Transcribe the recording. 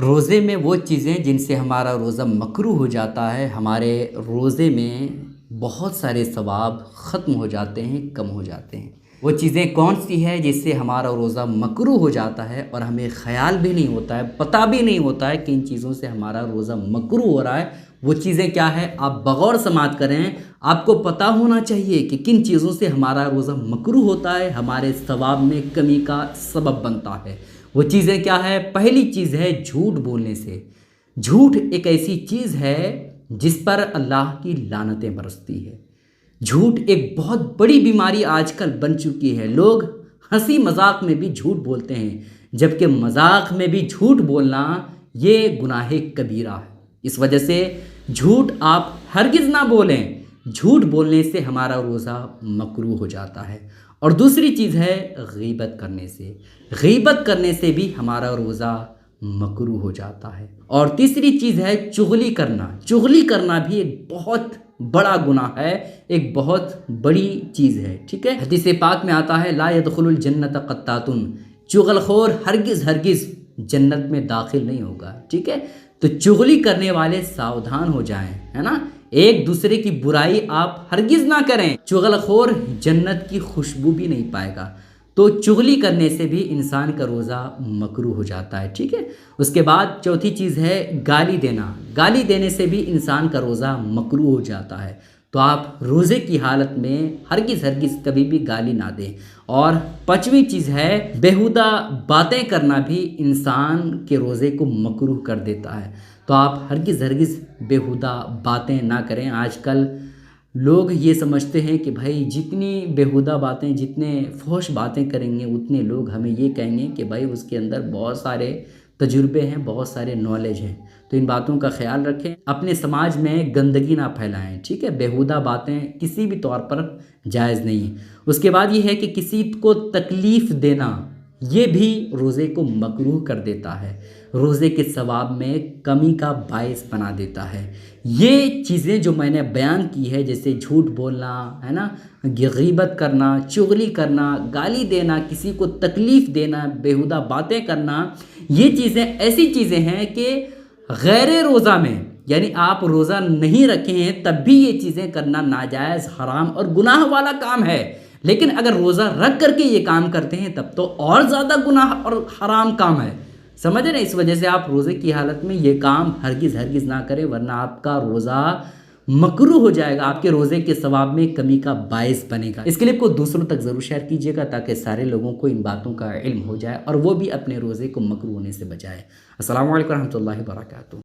روزے میں وہ چیزیں جن سے ہمارا روزہ مکروہ ہو جاتا ہے، ہمارے روزے میں بہت سارے ثواب ختم ہو جاتے ہیں، کم ہو جاتے ہیں۔ وہ چیزیں کون سی ہے جس سے ہمارا روزہ مکروہ ہو جاتا ہے اور ہمیں خیال بھی نہیں ہوتا ہے، پتہ بھی نہیں ہوتا ہے کہ ان چیزوں سے ہمارا روزہ مکروہ ہو رہا ہے؟ وہ چیزیں کیا ہے؟ آپ بغور سماعت کریں، آپ کو پتہ ہونا چاہیے کہ کن چیزوں سے ہمارا روزہ مکروہ ہوتا ہے، ہمارے ثواب میں کمی کا سبب بنتا ہے۔ وہ چیزیں کیا ہے؟ پہلی چیز ہے جھوٹ بولنے سے۔ جھوٹ ایک ایسی چیز ہے جس پر اللہ کی لعنتیں برستی ہے۔ جھوٹ ایک بہت بڑی بیماری آج کل بن چکی ہے۔ لوگ ہنسی مذاق میں بھی جھوٹ بولتے ہیں، جبکہ مذاق میں بھی جھوٹ بولنا یہ گناہ کبیرہ ہے۔ اس وجہ سے جھوٹ آپ ہرگز نہ بولیں۔ جھوٹ بولنے سے ہمارا روزہ مکروہ ہو جاتا ہے۔ اور دوسری چیز ہے غیبت کرنے سے۔ غیبت کرنے سے بھی ہمارا روزہ مکروہ ہو جاتا ہے۔ اور تیسری چیز ہے چغلی کرنا۔ چغلی کرنا بھی ایک بہت بڑا گناہ ہے، ایک بہت بڑی چیز ہے، ٹھیک ہے؟ حدیث پاک میں آتا ہے لا يدخل الجنت قطات، چغل خور ہرگز جنت میں داخل نہیں ہوگا، ٹھیک ہے؟ تو چغلی کرنے والے ساودھان ہو جائیں، ہے نا؟ ایک دوسرے کی برائی آپ ہرگز نہ کریں۔ چغل خور جنت کی خوشبو بھی نہیں پائے گا۔ تو چغلی کرنے سے بھی انسان کا روزہ مکروہ ہو جاتا ہے، ٹھیک ہے؟ اس کے بعد چوتھی چیز ہے گالی دینا۔ گالی دینے سے بھی انسان کا روزہ مکروہ ہو جاتا ہے۔ تو آپ روزے کی حالت میں ہرگز کبھی بھی گالی نہ دیں۔ اور پانچویں چیز ہے بیہودہ باتیں کرنا بھی انسان کے روزے کو مکروہ کر دیتا ہے۔ تو آپ ہرگز بیہودہ باتیں نہ کریں۔ آج کل لوگ یہ سمجھتے ہیں کہ بھائی جتنی بیہودہ باتیں، جتنے فحش باتیں کریں گے اتنے لوگ ہمیں یہ کہیں گے کہ بھائی اس کے اندر بہت سارے تجربے ہیں، بہت سارے نالج ہیں۔ تو ان باتوں کا خیال رکھیں، اپنے سماج میں گندگی نہ پھیلائیں، ٹھیک ہے؟ بیہودہ باتیں کسی بھی طور پر جائز نہیں ہیں۔ اس کے بعد یہ ہے کہ کسی کو تکلیف دینا، یہ بھی روزے کو مکروہ کر دیتا ہے، روزے کے ثواب میں کمی کا باعث بنا دیتا ہے۔ یہ چیزیں جو میں نے بیان کی ہے، جیسے جھوٹ بولنا، ہے نا، غیبت کرنا، چغلی کرنا، گالی دینا، کسی کو تکلیف دینا، بیہودہ باتیں کرنا، یہ چیزیں ایسی چیزیں ہیں کہ غیر روزہ میں، یعنی آپ روزہ نہیں رکھے ہیں تب بھی یہ چیزیں کرنا ناجائز، حرام اور گناہ والا کام ہے۔ لیکن اگر روزہ رکھ کر کے یہ کام کرتے ہیں تب تو اور زیادہ گناہ اور حرام کام ہے، سمجھ رہے ہیں؟ اس وجہ سے آپ روزے کی حالت میں یہ کام ہرگز نہ کریں، ورنہ آپ کا روزہ مکروہ ہو جائے گا، آپ کے روزے کے ثواب میں کمی کا باعث بنے گا۔ اس کلپ کو دوسروں تک ضرور شیئر کیجیے گا تاکہ سارے لوگوں کو ان باتوں کا علم ہو جائے اور وہ بھی اپنے روزے کو مکروہ ہونے سے بچائے۔ السلام علیکم ورحمۃ اللہ وبرکاتہ۔